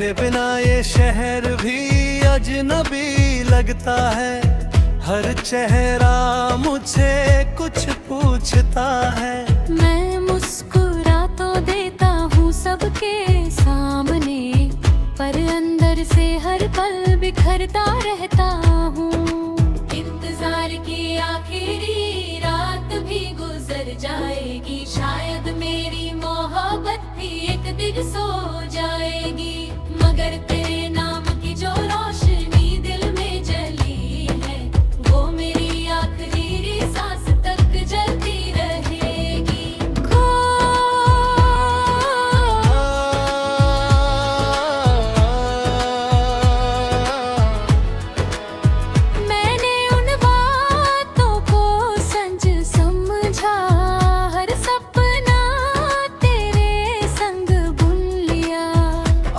तेरे बिना ये शहर भी अजनबी लगता है। हर चेहरा मुझे कुछ पूछता है। मैं मुस्कुरा तो देता हूँ सबके सामने, पर अंदर से हर पल बिखरता रहता हूँ। इंतजार की आखिरी रात भी गुजर जाएगी, शायद मेरी मोहब्बत भी एक दिन सो जाएगी। मगर तेरे नाम की जो रोशनी दिल में जली है, वो मेरी आखिरी सांस तक जलती रहेगी। मैंने उन बातों को सच समझा, हर सपना तेरे संग बुन लिया।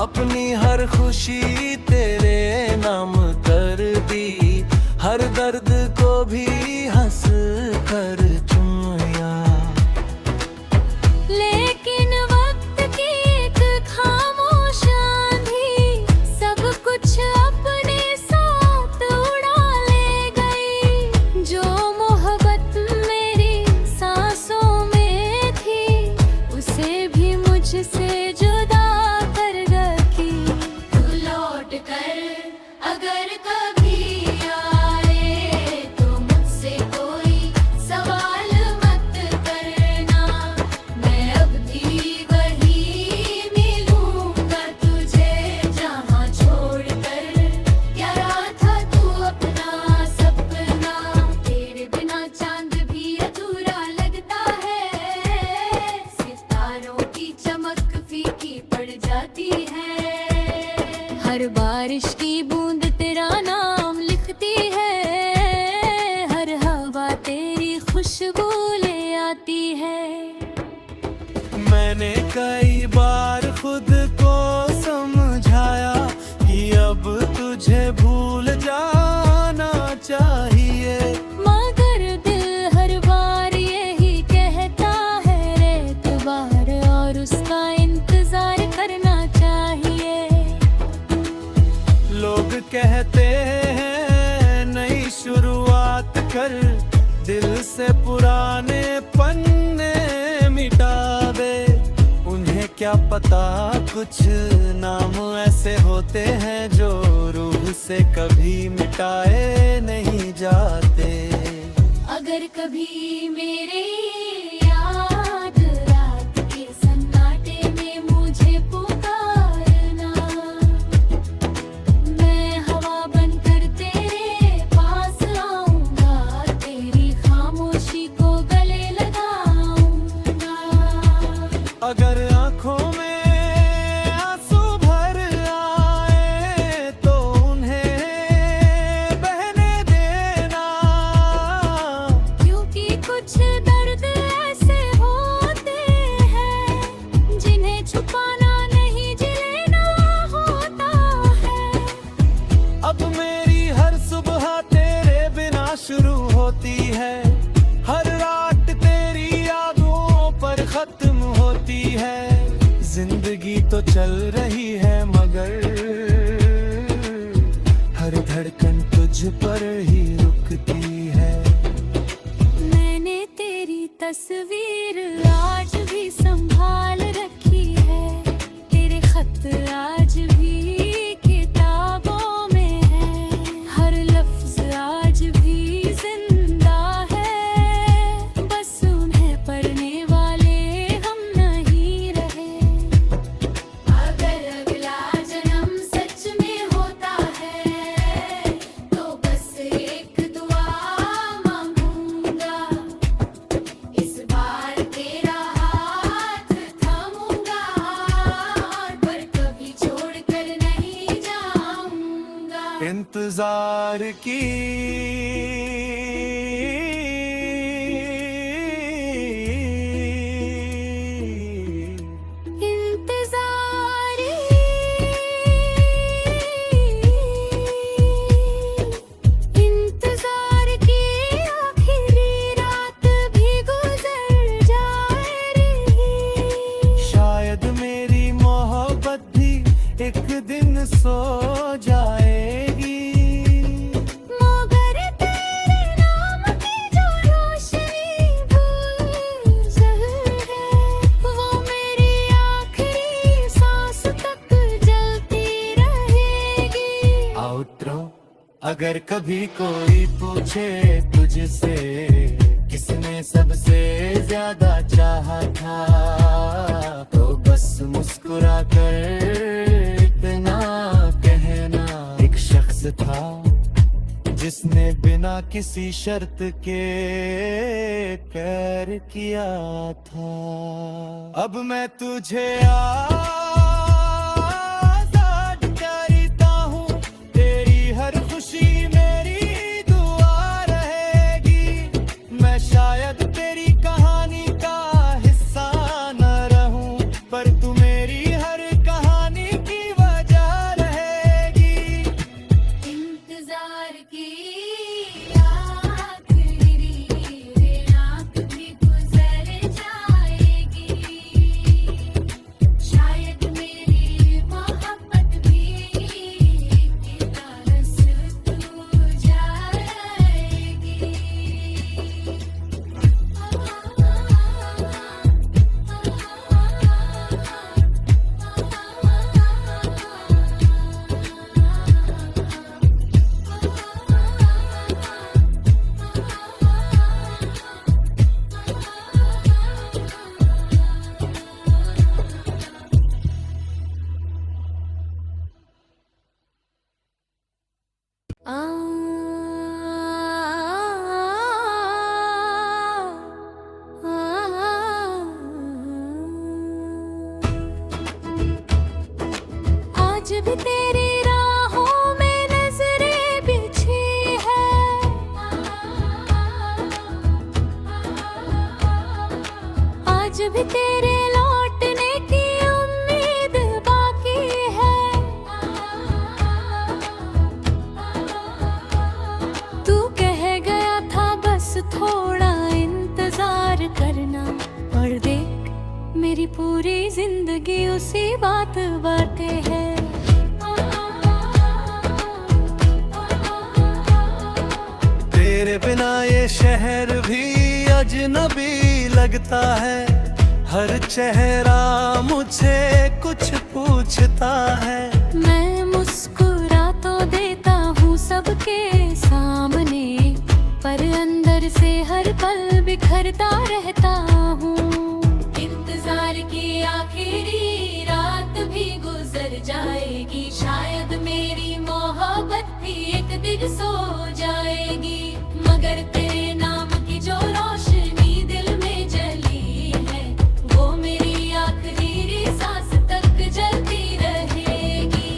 अपनी हर खुशी तेरे नाम कर दी, हर दर्द को भी हंस कर चुन लिया। लेकिन वक्त की एक खामोश आंधी सब कुछ अपने साथ उड़ा ले गई। जो मोहब्बत मेरी सांसों में थी, उसे भी मुझसे जुदा कर रखी। तू लौट कर अगर कभी आए तो मुझसे कोई सवाल मत करना। मैं अब भी वही मिलूंगा तुझे, जहाँ छोड़कर गया था तू अपना सपना। तेरे बिना चांद भी अधूरा लगता है, सितारों की चमक फीकी पड़ जाती है। हर बारिश की बूंद तेरा नाम लिखती है, हर हवा तेरी खुशबू ले आती है। मैंने कई बार खुद को समझाया कि अब तुझे भूल जाना चाहिए। मगर दिल हर बार यही कहता है, एतबार और उसका इंतजार करना चाहिए। लोग कहते हैं नई शुरुआत कर, दिल से पुराने पन्ने मिटा दे। उन्हें क्या पता कुछ नाम ऐसे होते हैं जो रूह से कभी मिटाए नहीं जाते। अगर कभी मेरे याद रात के सन्नाटे में मुझे पुकारना, मैं हवा बनकर तेरे पास आऊंगा, तेरी खामोशी को गले लगाऊंगा। अगर आंखों में आंसू भर आए तो उन्हें बहने देना, क्योंकि कुछ दर्द ऐसे होते हैं जिन्हें छुपाना नहीं जिलेना होता है। अब मेरी हर सुबह तेरे बिना शुरू होती है, हर रात तेरी यादों पर खत्म होती है। जिंदगी तो चल रही है मगर हर धड़कन तुझ पर ही रुकती है। मैंने तेरी तस्वीर आज भी संभाल रखी है, तेरे खत आज भी किताबों में है। हर लफ्ज आज भी जिंदा है, बस उन्हें पढ़ने वाले हम नहीं रहे। अगर अगला जन्म सच में होता है तो बस एक दुआ मांगूंगा, इस बार तेरा हाथ थामूंगा, पर कभी छोड़कर नहीं जाऊंगा। इंतजार की इंतजार की आखिरी रात भी गुजर जाए रही। शायद मेरी मोहब्बत भी एक दिन सो जाएगी। मगर तेरे नाम की जो रोशनी गुजर है, वो मेरी आखिरी सांस तक जलती रहेगी। आउटरो, अगर कभी कोई पूछे तुझसे किसने सबसे ज्यादा चाहा था, तो बस मुस्कुरा कर इतना कहना, एक शख्स था जिसने बिना किसी शर्त के प्यार किया था। अब मैं तुझे आज़ाद करता हूँ, तेरी हर खुशी मेरी दुआ रहेगी। मैं शायद तेरी कहानी का हिस्सा न रहूं, पर तू मेरी हर कहानी की वजह रहेगी। इंतजार की आखिरी रात भी गुजर जाएगी, शायद मेरी मोहब्बत भी तरस तू जाएगी। आज भी तेरी राहों में नजरें बिछी है, आज भी तेरे लौटने की उम्मीद बाकी है। तू कह गया था बस थोड़ा इंतजार करना, और देख मेरी पूरी जिंदगी उसी बात बातें है। तेरे बिना ये शहर भी अजनबी लगता है, हर चेहरा मुझे कुछ पूछता है। मैं मुस्कुरा तो देता हूँ सबके सामने, पर अंदर से हर पल बिखरता रहता हूँ। इंतजार की आखिरी रात भी गुजर जाएगी, शायद मेरी मोहब्बत भी एक दिन सो जाएगी। मगर तेरे नाम की जो रोशनी दिल में जली है, वो मेरी आखिरी सांस तक जलती रहेगी।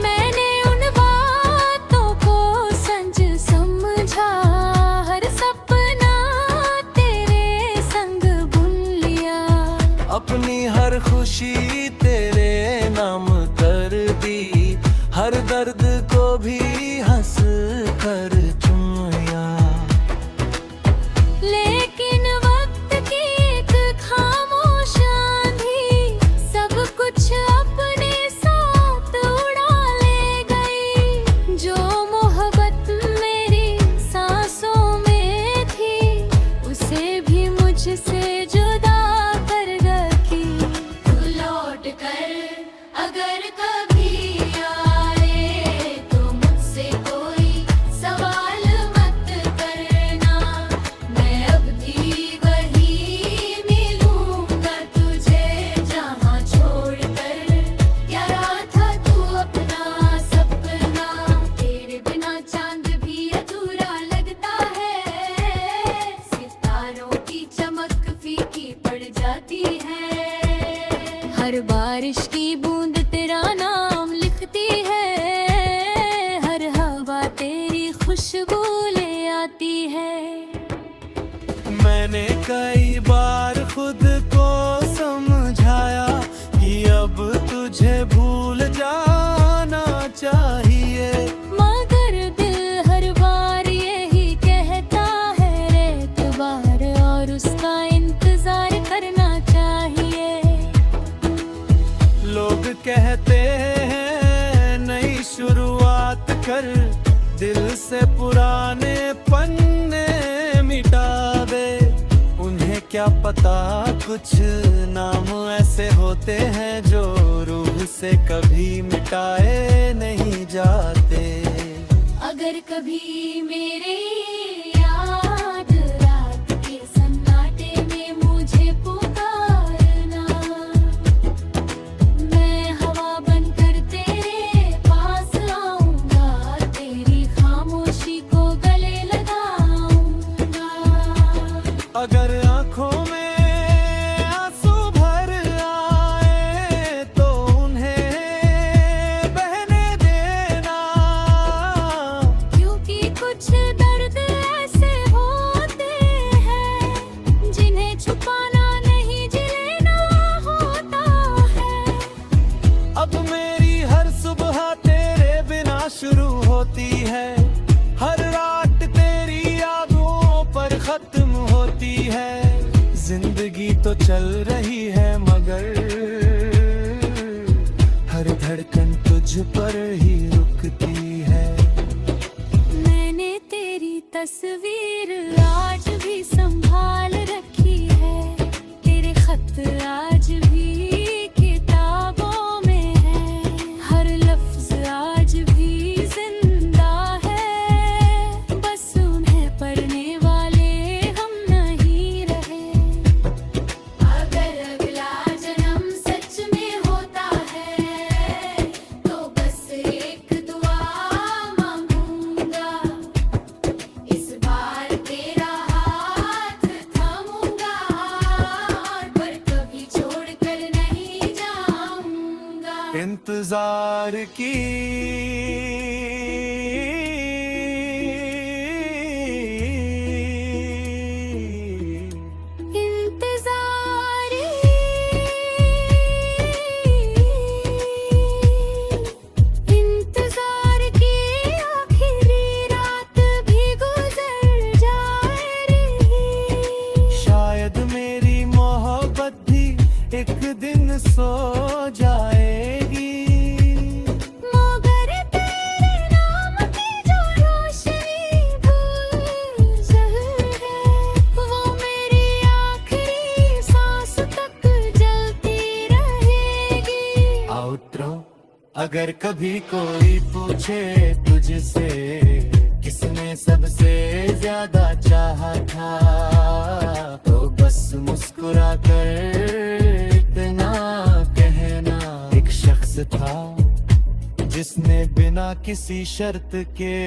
मैंने उन बातों को सच समझा, हर सपना तेरे संग बुन लिया। अपनी हर खुशी तेरे नाम कर दी, हर दर्द को भी हंस कर चुन लिया। लेकिन वक्त की एक खामोश आंधी सब कुछ अपने साथ उड़ा ले गई। जो मोहब्बत मेरी सांसों में थी, उसे भी मुझसे जुदा कर रखी। तू लौट कर अगर कभी आए, तो मुझसे कोई सवाल मत करना। मैं अब भी वही मिलूंगा तुझे, जहाँ छोड़कर यारा था तू अपना सपना। तेरे बिना चांद भी अधूरा लगता है, सितारों की चमक फीकी पड़ जाती है। हर बारिश की बूंद तेरा नाम लिखती है, हर हवा तेरी खुशबू ले आती है। मैंने कई बार खुद को समझाया कि अब तुझे भूल जाना चाहिए, मगर दिल हर बार यही कहता है, रह कर दिल से पुराने पन्ने मिटा दे। उन्हें क्या पता कुछ नाम ऐसे होते हैं जो रूह से कभी मिटाए नहीं जाते। अगर कभी मेरे याद रात के सन्नाटे में मुझे पुकारना, मैं हवा बनकर तेरे पास आऊंगा, तेरी खामोशी को गले लगाऊंगा। अगर आंखों में आंसू भर आए तो उन्हें बहने देना, क्योंकि कुछ दर्द ऐसे होते हैं जिन्हें छुपाना नहीं जिलेना होता है। अब मेरी हर सुबह तेरे बिना शुरू होती है, हर रात तेरी यादों पर खत्म होती है। जिंदगी तो चल रही है मगर हर धड़कन तुझ पर ही रुकती है। मैंने तेरी तस्वीर आज भी संभाल रखी है, तेरे खत आज भी किताबों में है, हर लफ्ज आज भी जिंदा है, बस उन्हें पढ़ने वाले हम नहीं रहे। अगर अगला जन्म सच में होता है तो बस एक दुआ मांगूंगा, इस बार तेरा हाथ थामूंगा, पर कभी छोड़कर नहीं जाऊंगा। इंतजार की इंतजार की आखिरी रात भी गुजर जाए रही, शायद मेरी मोहब्बत भी एक दिन सो जाएगी। मगर तेरे नाम की जो रोशनी भूल जल है, वो मेरी आखिरी सांस तक जलती रहेगी। आउट्रो, अगर कभी कोई पूछे तुझसे किसने सबसे ज्यादा चाहा था, तो बस मुस्कुरा कर इतना कहना, एक शख्स था जिसने बिना किसी शर्त के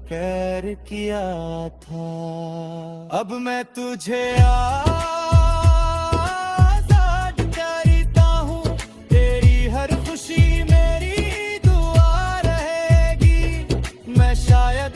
प्यार किया था। अब मैं तुझे आज़ाद करता हूँ, तेरी हर खुशी मेरी दुआ रहेगी। मैं शायद